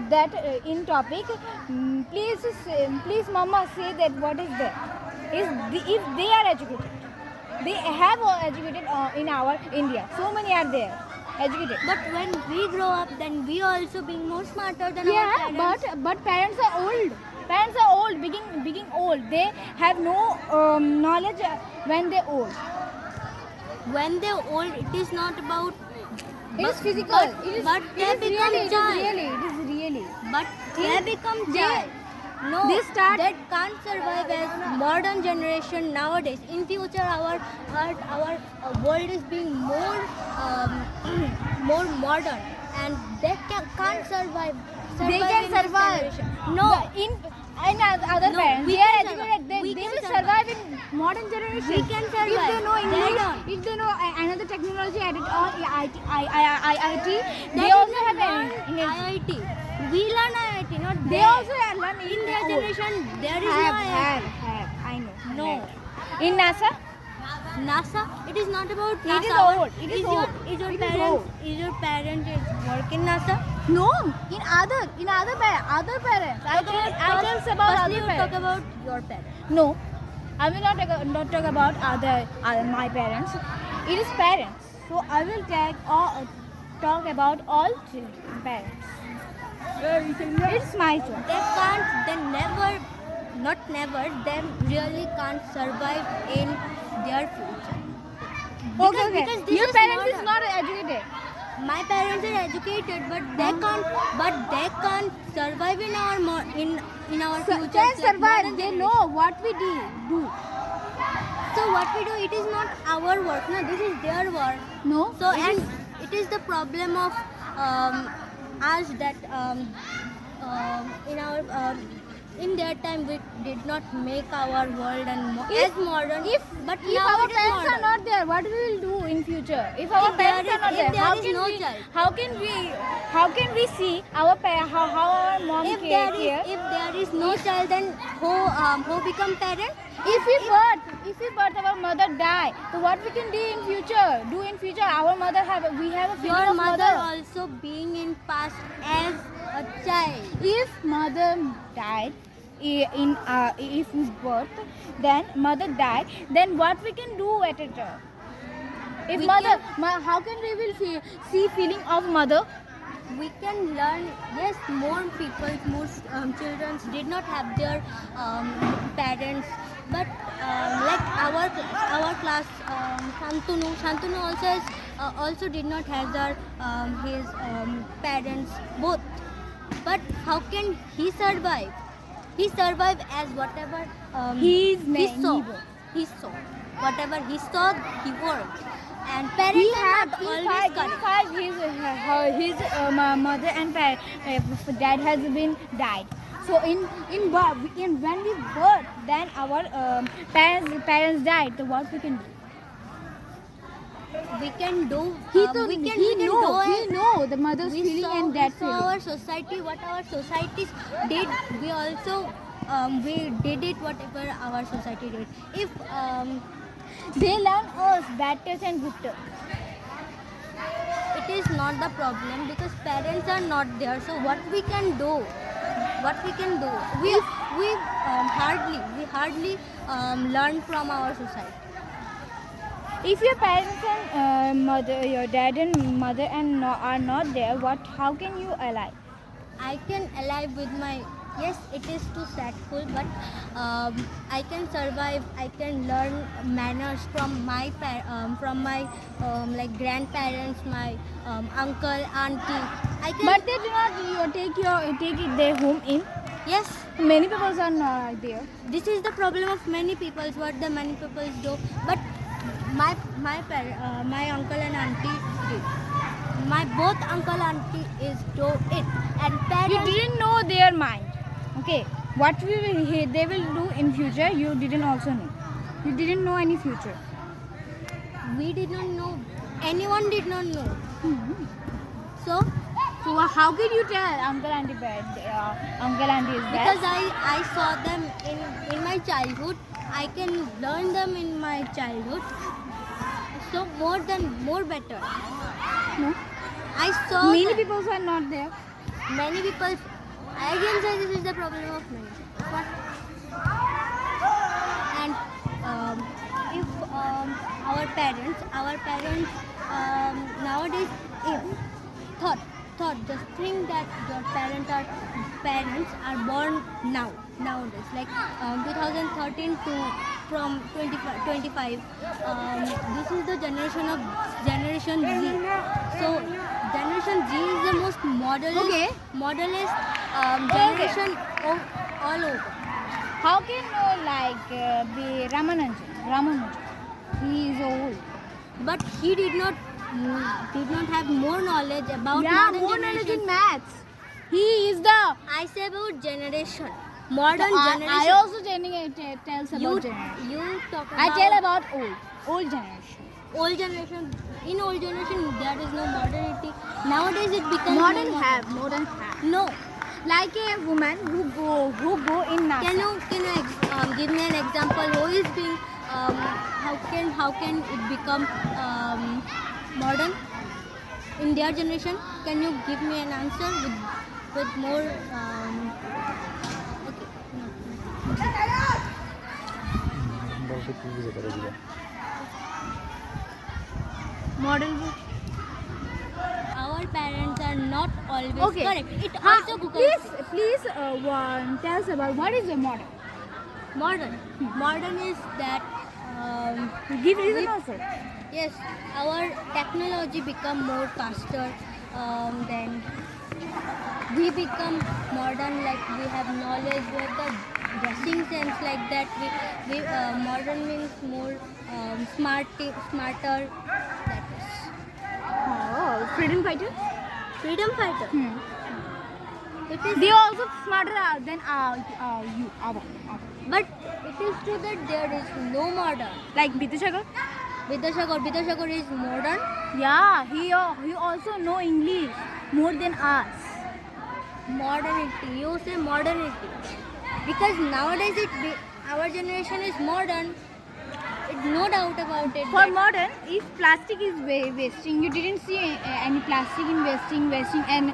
that in topic. Please, Mama, say that what is there. If they are educated, they have educated in our India. So many are there educated. But when we grow up, then we also being more smarter than our Yeah, parents. but parents are old. Parents are old, being old. They have no knowledge when they old. When they're old, it is not about. It is physical. But, it is, but it they is become really, child. it is really. But they become they- child. No, they start- that can't survive as modern generation nowadays. In future, our world is being more more modern, and they can't survive. They can in this survive. generation. No, In other No, parents, we they are can educated. survive. They We they can will survive. survive in modern generation. We can If survive. they know They English, don't. if they know another technology added on IIT, they That also is have not English. IIT. We learn IIT, not They there. also learn In their generation, there is have, no IIT. have. I know. No. Have. In NASA, NASA, it is not about It NASA. is old. It is Your, old. is your It is parents old. is your parent is work in NASA? no. In other parents. I tell about Firstly, other you parents. talk about your parents. No, I will not talk about my parents. It is parents. So I will talk about all parents. It's my choice. They can't. They never, not never. They really can't survive in their future. Because this Your is parents modern. is not educated. My parents are educated, but they can't survive in our in our So, future. can survive. They know what we do. So what we do, it is not our work. No, this is their work. No. So and it is the problem of us that in our in their time we did not make our world and as modern. If but if now our it is parents modern. are not there, what we will do in future? If our If there parents are is- not if there, there how is can no we? child. How can we see our how our mom if care? if there is no child, then who become parent? If we birth our mother die, so what we can do in future? Our mother have we have a feeling Your of mother also being in past as a child. If mother died if his birth, then mother died, then what we can do at it? If We mother, how can we will see feeling of mother? We can learn. Yes, more people, more children did not have their parents, but like our class, Shantanu also did not have their his parents both. But how can he survive? He survived as whatever he saw. He saw whatever he saw. He worked, and parents He are had not in always five correct. his mother and dad has been died. So when we birth, then our parents died. So what we can do? We can do. He We can do know the mother's we feeling saw, and that we saw feeling. our society, what our societies did. We also we did it whatever our society did. If They learn us bad touch and good touch. it is not the problem because parents are not there, so what we can do? What we can do? We hardly learn from our society. If your parents and your dad and mother are not there, how can you alive? I can alive with my. Yes, it is too sadful, but I can survive. I can learn manners from my like grandparents, my uncle, auntie. I can. But they do not take it their home in. Yes, Many people are not there. this is the problem of many people. What the many people do, but my uncle and auntie did. My both uncle auntie is do it, and You parents. didn't know their mind. Okay, what they will do in future, you didn't also know. You didn't know any future. We did not know. Anyone did not know. So So how can you tell uncle auntie uncle auntie is bad? because I saw them in my childhood, I can learn them in my childhood. So more better. No. I saw Many them. people are not there. many people, I can say this is the problem of many people. But, and if our parents nowadays, if thought just think that your parents are born nowadays, like 2013 to from 25, this is the generation Z. So generation Z is the most modernist generation of all over. How can be Ramanujan? He is old. But he did not have more knowledge about modern more knowledge generation. in maths. He is the. I say about generation, modern So generation. I also tells about you generation. you talk about I tell about old generation. old generation. In old generation there is no modernity. Nowadays it becomes Modern more have. No. Like a woman who go in NASA. Can you give me an example? Who is being how can it become modern in their generation? Can you give me an answer with more? Okay. Modern. Our parents are not always Okay. correct. It also Please tell us about what is a modern. Modern is that Give reason also. yes, our technology become more faster. Then we become modern, like we have knowledge, we have the dressing sense like that. We modern means more smarter. That is Oh, freedom fighter. freedom fighter. It is, They are also smarter than you. but it is true that there is no modern. Like Bidusagar. Vidyashagar is modern. Yeah, he also know English more than us. Modernity. You say modernity because nowadays our generation is modern. It's no doubt about it. For that- modern, if plastic is wasting, you didn't see any plastic in wasting, and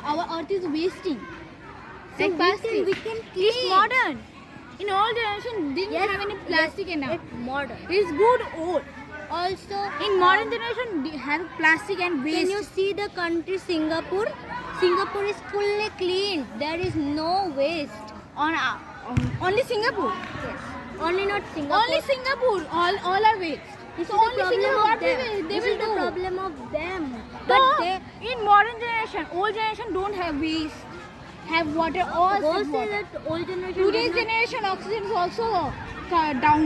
our earth is wasting. So Like plastic. we can It's clean. modern. In all generation, didn't Yes, have any plastic enough. It's modern. It's good old. Also, In modern generation, they have plastic and waste. can you see the country Singapore? Singapore is fully clean. There is no waste. Only Singapore. Yes. Only not Singapore. Only Singapore. All are waste. This So is the only problem Singapore, of what them. they This will is the do. problem of them. So, But they in modern generation, old generation don't have waste, have water, all go have say water. that old generation. Today's did not- generation oxygen is also down.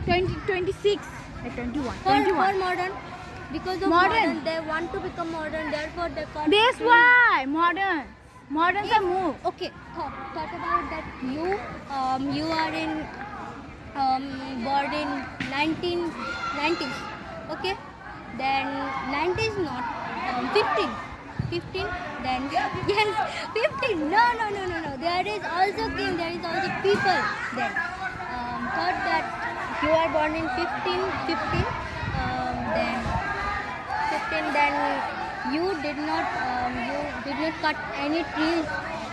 26, 21, for 21. modern, because of Modern. modern, they want to become modern. Therefore, they can't. That's why moderns are more. Okay, thought about that. You are in born in 1990s. Okay, then 90s not 15. Then yes, 15. No. There is also king. There is also people. Then thought that you are born in 15. Then 15. Then you did not cut any trees,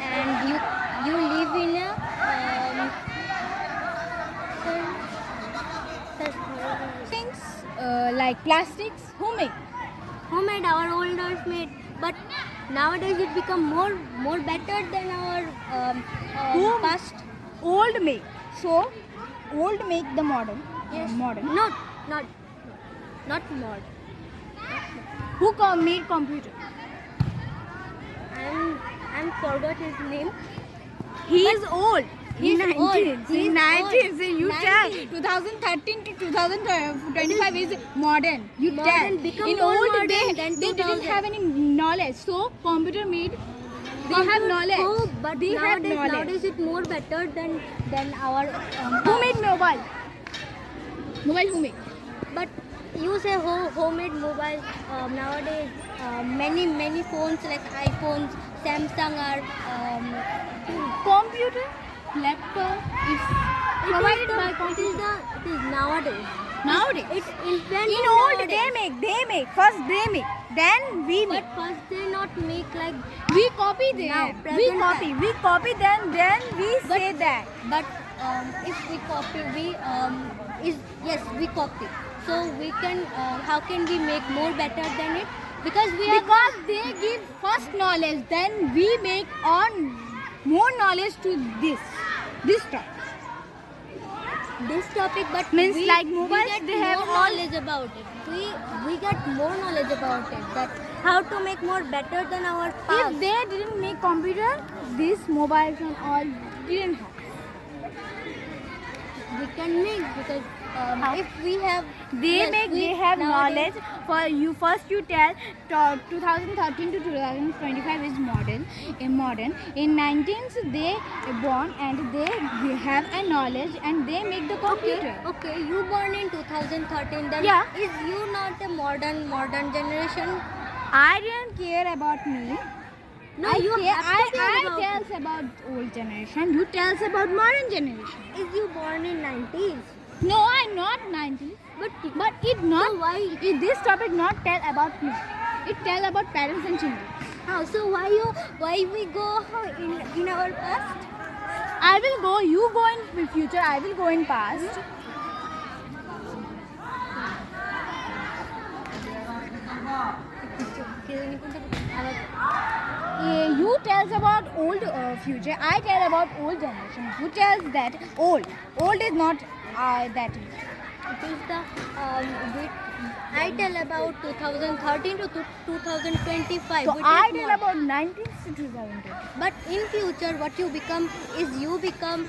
and you live in a Things like plastics, who make? homemade. Our elders made, but nowadays it become more better than our Who? past. Old make. So old make the modern. Yes. Modern. Not modern. Who made computer? I'm forgot his name. He is old. He's old. 19. He's 19. old. So you tell 19. 2013 to 2025 is modern. You Modern, tell. become In more old modern they than didn't 2000. have any knowledge. So computer made. They have knowledge. Oh, but they have knowledge. nowadays it's more better than our. Who made mobile? Mobile who made? But you say homemade mobile. Nowadays, many phones like iPhones, Samsung are. Computer, laptop is provided by It is nowadays. Nowadays. It's invented In old, nowadays. they make. First they make, then we make. But first they not make like. We copy them. Now, We present copy. time. We copy them. Then we say that. But if we copy, we copy. So we can. How can we make more better than it? Because we have. Because they give first knowledge, then we make on more knowledge to this topic. This topic, but Means we, like we mobiles, get they have more all- knowledge about it. We get more knowledge about it. That how to make more better than our past. If they didn't make computer, these mobiles and all didn't have. We can make because if we have They have nowadays- knowledge for you. First you tell 2013 to 2025 is modern. In 19th they born and they have a knowledge and they make the computer. Okay, you born in 2013. Then Yeah. is you not a modern generation? I didn't care about me. No, I you care, have to care I about tells about old generation. You tells about modern generation. it. Is you born in 90s? No, I'm not 90s. But it not. So why? This topic not tell about me. It tell about parents and children. How? So why we go in our past? I will go. You go in future. I will go in past. You tells about old future. I tell about old generation. Who tells that old? Old is not that. It is the I tell about 2013 to 2025. So which I is tell more. about 19th to 2020. But in future, what you become is you become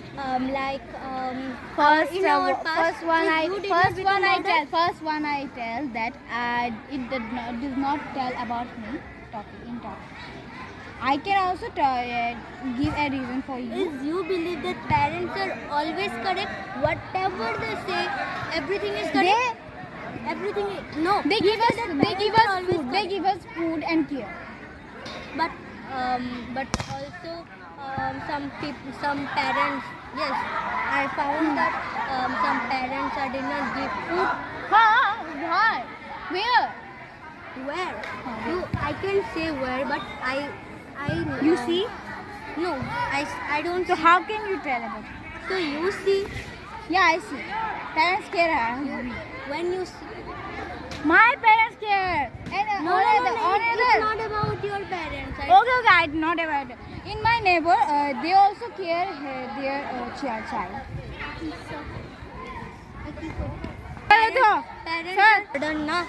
First, in our past. first one if I you did not first become one I modern, tell first one I tell that it does not tell about me topic. I can also give a reason for you. is you believe that parents are always correct. Whatever they say, everything is correct. Everything is, no. They you give say us that they give parents are us always food. They correct. give us food and care. But also some parents. Yes, I found that some parents did not give food. Why? Where? Where? I can say where, but I You see? No, I don't. So how can you tell about it? So you see, Yeah, I see. Parents care. when you see. My parents care. And No, another. it's not about your parents. Okay, I not about it. In my neighbor, they also care their child. Parents are done na.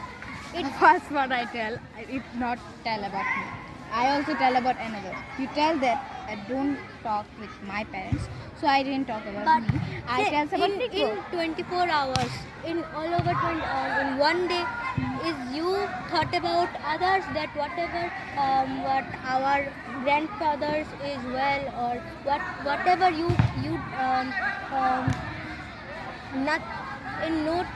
First what I tell, it not tell about me. I also tell about another. You tell that I don't talk with my parents, so I didn't talk about But me. I say, tell about in Nico. 24 hours, in all over in one day, is you thought about others that whatever what our grandfathers is well or whatever you not in note.